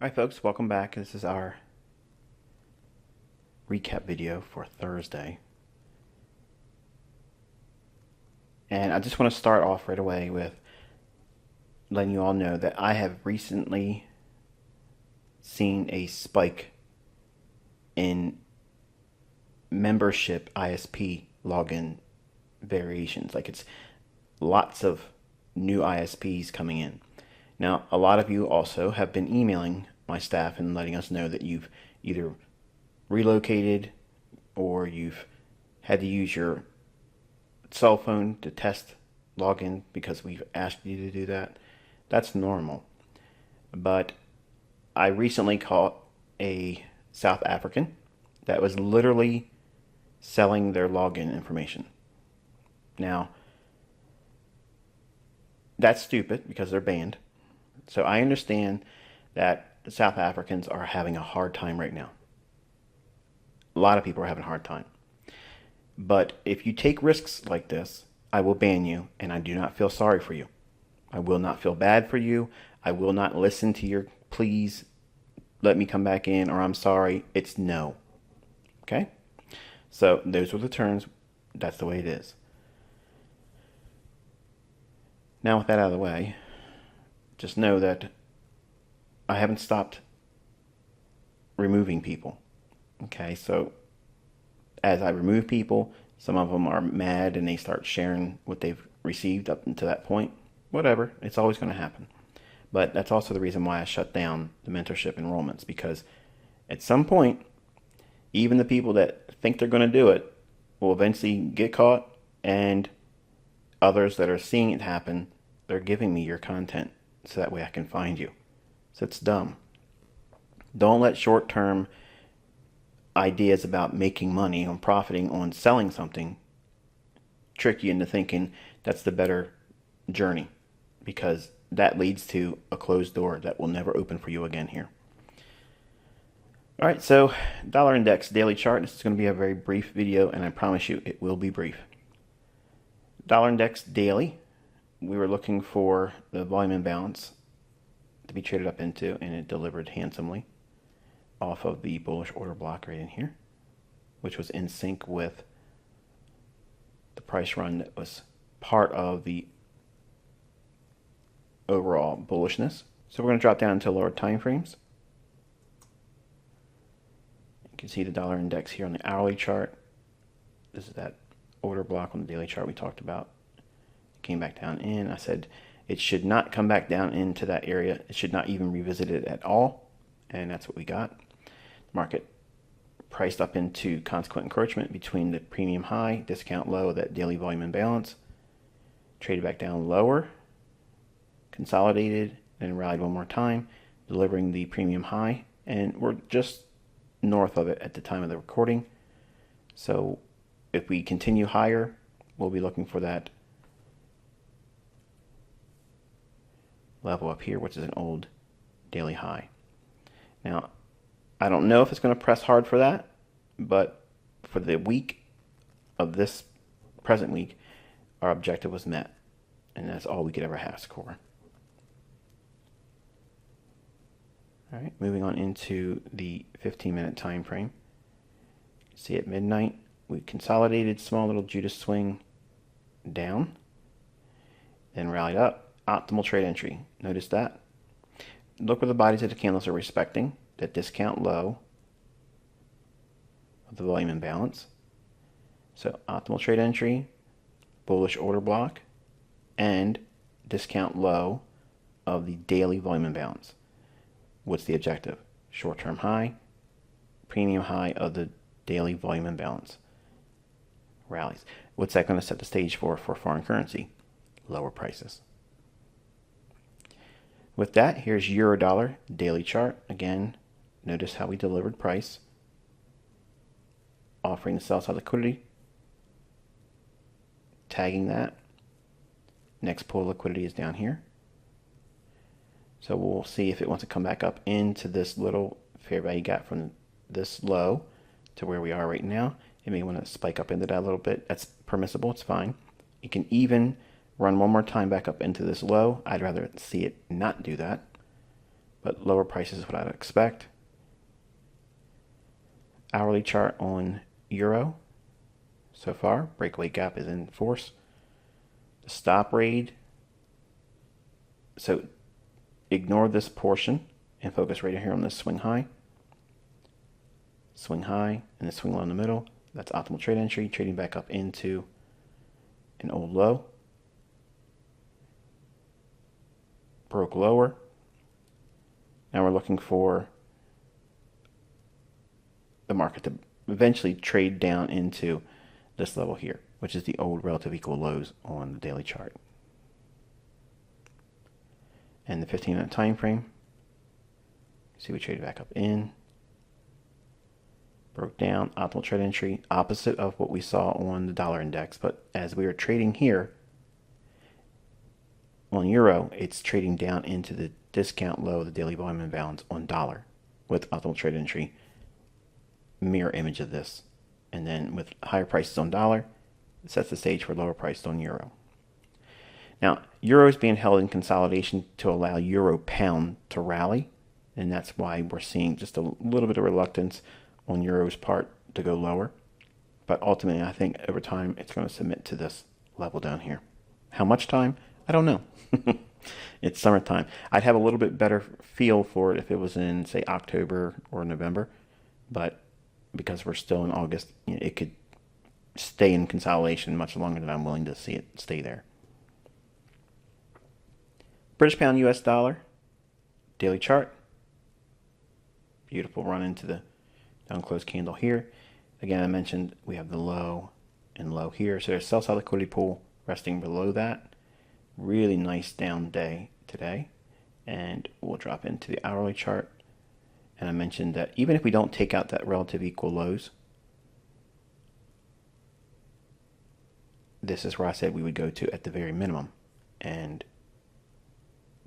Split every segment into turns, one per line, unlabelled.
Hi folks, welcome back. This is our recap video for Thursday. And I just want to start off right away with letting you all know that I have recently seen a spike in membership ISP login variations. Like it's lots of new ISPs coming in. Now, a lot of you also have been emailing my staff and letting us know that you've either relocated or you've had to use your cell phone to test login because we've asked you to do that. That's normal. But I recently caught a South African that was literally selling their login information. Now, that's stupid because they're banned. So I understand that South Africans are having a hard time right now. A lot of people are having a hard time. But if you take risks like this, I will ban you, and I do not feel sorry for you. I will not feel bad for you. I will not listen to your please let me come back in, or I'm sorry. It's no. Okay? So those were the terms. That's the way it is. Now with that out of the way, just know that I haven't stopped removing people. Okay, so as I remove people, some of them are mad and they start sharing what they've received up until that point. Whatever, it's always going to happen. But that's also the reason why I shut down the mentorship enrollments, because at some point, even the people that think they're going to do it will eventually get caught, and others that are seeing it happen, they're giving me your content so that way I can find you. So it's dumb. Don't let short-term ideas about making money and profiting on selling something trick you into thinking that's the better journey, because that leads to a closed door that will never open for you again here. All right, so dollar index daily chart. This is going to be a very brief video, and I promise you it will be brief. Dollar index daily, we were looking for the volume imbalance to be traded up into, and it delivered handsomely off of the bullish order block right in here, which was in sync with the price run that was part of the overall bullishness. So we're going to drop down into lower time frames. You can see the dollar index here on the hourly chart. This is that order block on the daily chart we talked about. It came back down in. I said it should not come back down into that area. It should not even revisit it at all. And that's what we got. The market priced up into consequent encroachment between the premium high, discount low, that daily volume imbalance. Traded back down lower, consolidated, and rallied one more time, delivering the premium high. And we're just north of it at the time of the recording. So if we continue higher, we'll be looking for that level up here, which is an old daily high. Now, I don't know if it's going to press hard for that, but for the week of this present week, our objective was met, and that's all we could ever ask for. All right, moving on into the 15-minute time frame. See at midnight, we consolidated, small little Judas swing down, then rallied up. Optimal trade entry. Notice that. Look where the bodies of the candles are respecting that discount low of the volume imbalance. So optimal trade entry, bullish order block, and discount low of the daily volume imbalance. What's the objective? Short-term high, premium high of the daily volume imbalance. Rallies. What's that going to set the stage for foreign currency? Lower prices. With that, here's euro dollar daily chart. Again, notice how we delivered price, offering the sell side liquidity, tagging that. Next pool of liquidity is down here. So we'll see if it wants to come back up into this little fair value gap from this low to where we are right now. It may want to spike up into that a little bit. That's permissible. It's fine. You can even run one more time back up into this low. I'd rather see it not do that. but lower prices is what I'd expect. Hourly chart on euro. So far, breakaway gap is in force. The stop raid. So ignore this portion and focus right here on this swing high, and the swing low in the middle. That's optimal trade entry, trading back up into an old low. Broke lower. Now we're looking for the market to eventually trade down into this level here, which is the old relative equal lows on the daily chart. And the 15-minute time frame, see we traded back up in, broke down, optimal trade entry, opposite of what we saw on the dollar index. But as we were trading here on euro, it's trading down into the discount low of the daily volume imbalance on dollar with optimal trade entry, mirror image of this. And then with higher prices on dollar, it sets the stage for lower prices on euro. Now, euro is being held in consolidation to allow euro pound to rally, and that's why we're seeing just a little bit of reluctance on euro's part to go lower. But ultimately, I think over time, it's going to submit to this level down here. How much time? I don't know. It's summertime. I'd have a little bit better feel for it if it was in, say, October or November, but because we're still in August, it could stay in consolidation much longer than I'm willing to see it stay there. British pound US dollar, daily chart. Beautiful run into the down close candle here. Again, I mentioned we have the low and low here. So there's sell side liquidity pool resting below that. Really nice down day today. And we'll drop into the hourly chart. And I mentioned that even if we don't take out that relative equal lows, this is where I said we would go to at the very minimum. And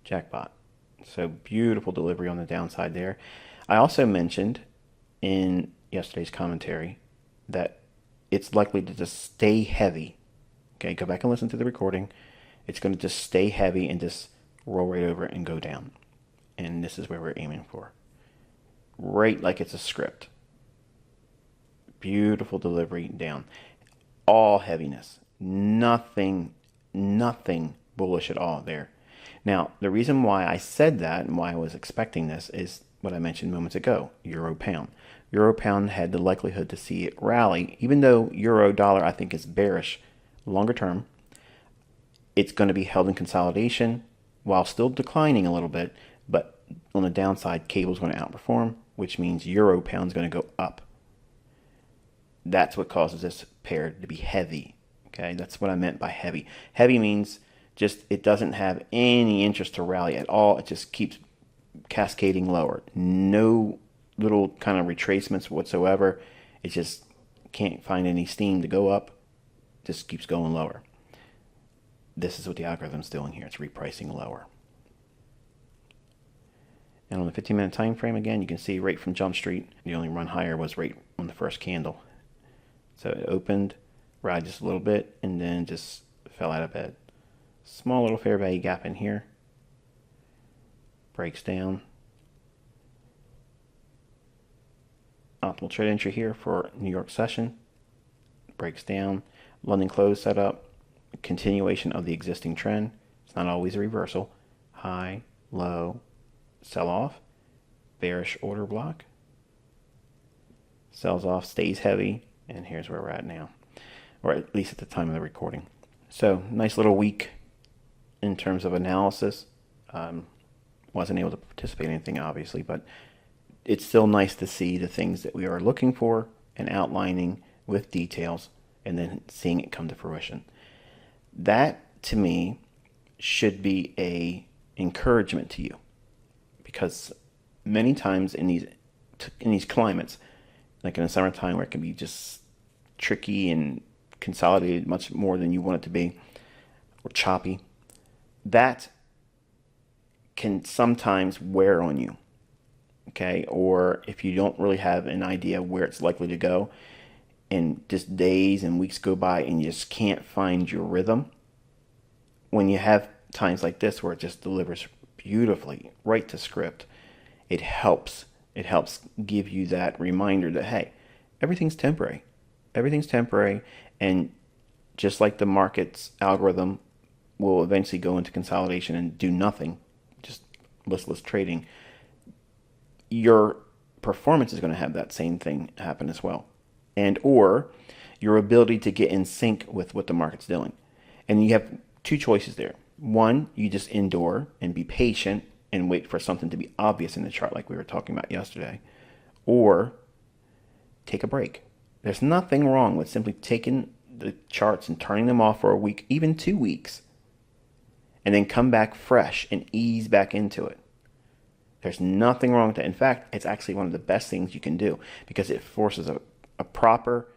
jackpot. So beautiful delivery on the downside there. I also mentioned in yesterday's commentary that it's likely to just stay heavy. Okay, go back and listen to the recording. It's going to just stay heavy and just roll right over and go down. And this is where we're aiming for. Right like it's a script. Beautiful delivery down. All heaviness. Nothing bullish at all there. Now, the reason why I said that and why I was expecting this is what I mentioned moments ago, euro pound. Euro pound had the likelihood to see it rally, even though euro dollar I think is bearish longer term. It's going to be held in consolidation while still declining a little bit, but on the downside, cable is going to outperform, which means euro pound is going to go up. That's what causes this pair to be heavy. Okay, that's what I meant by heavy. Heavy means just it doesn't have any interest to rally at all. It just keeps cascading lower. No little kind of retracements whatsoever. It just can't find any steam to go up. Just keeps going lower. This is what the algorithm's doing here. It's repricing lower. And on the 15-minute time frame, again, you can see right from Jump Street, the only run higher was right on the first candle. So it opened, ride just a little bit, and then just fell out of bed. Small little fair value gap in here. Breaks down. Optimal trade entry here for New York session. Breaks down. London close setup. Continuation of the existing trend. It's not always a reversal. High, low, sell off. Bearish order block. Sells off, stays heavy, and here's where we're at now. Or at least at the time of the recording. So, nice little week in terms of analysis. Wasn't able to participate in anything, obviously, but it's still nice to see the things that we are looking for and outlining with details and then seeing it come to fruition. That, to me, should be a encouragement to you, because many times in these climates, like in the summertime where it can be just tricky and consolidated much more than you want it to be, or choppy, that can sometimes wear on you, okay? Or if you don't really have an idea where it's likely to go, and just days and weeks go by and you just can't find your rhythm, when you have times like this where it just delivers beautifully right to script, it helps. It helps give you that reminder that, hey, everything's temporary. Everything's temporary. And just like the market's algorithm will eventually go into consolidation and do nothing, just listless trading, your performance is going to have that same thing happen as well. And or your ability to get in sync with what the market's doing. And you have two choices there. One, you just endure and be patient and wait for something to be obvious in the chart like we were talking about yesterday. Or take a break. There's nothing wrong with simply taking the charts and turning them off for a week, even 2 weeks, and then come back fresh and ease back into it. There's nothing wrong with that. In fact, it's actually one of the best things you can do because it forces a proper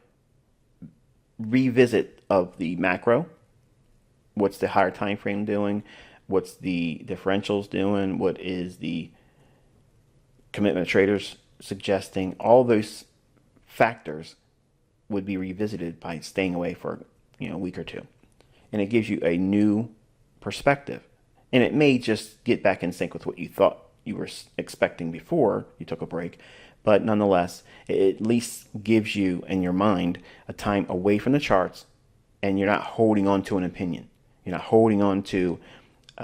revisit of the macro. What's the higher time frame doing? What's the differentials doing? What is the commitment of traders suggesting? All those factors would be revisited by staying away for a week or two. And it gives you a new perspective. And it may just get back in sync with what you thought you were expecting before you took a break. But nonetheless, it at least gives you in your mind a time away from the charts, and you're not holding on to an opinion. You're not holding on to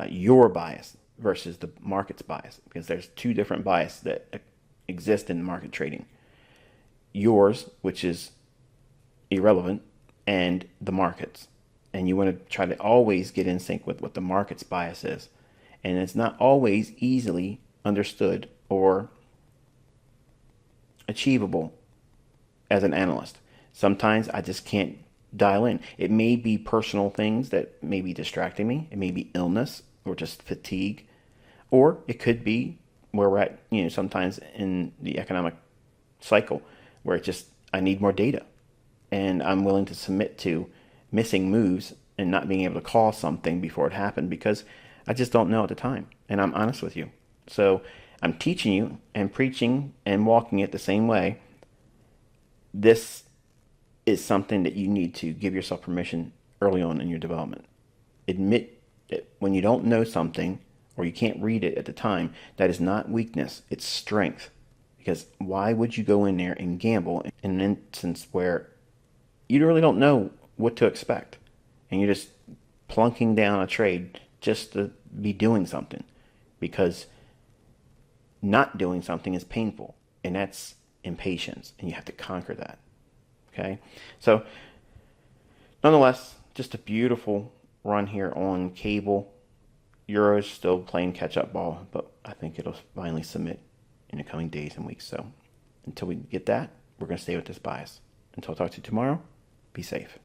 your bias versus the market's bias, because there's two different biases that exist in market trading. Yours, which is irrelevant, and the market's. And you want to try to always get in sync with what the market's bias is. And it's not always easily understood or achievable as an analyst. Sometimes I just can't dial in. It may be personal things that may be distracting me. It may be illness or just fatigue. Or it could be where we're at, sometimes in the economic cycle where it's just, I need more data. And I'm willing to submit to missing moves and not being able to call something before it happened because I just don't know at the time. And I'm honest with you. So I'm teaching you and preaching and walking it the same way. This is something that you need to give yourself permission early on in your development. Admit that when you don't know something or you can't read it at the time, that is not weakness, it's strength. Because why would you go in there and gamble in an instance where you really don't know what to expect and you're just plunking down a trade just to be doing something? Because not doing something is painful, and that's impatience, and you have to conquer that. Okay, so nonetheless, just a beautiful run here on cable. Euro's still playing catch-up ball, but I think it'll finally submit in the coming days and weeks. So until we get that, we're going to stay with this bias. Until I talk to you tomorrow, be safe.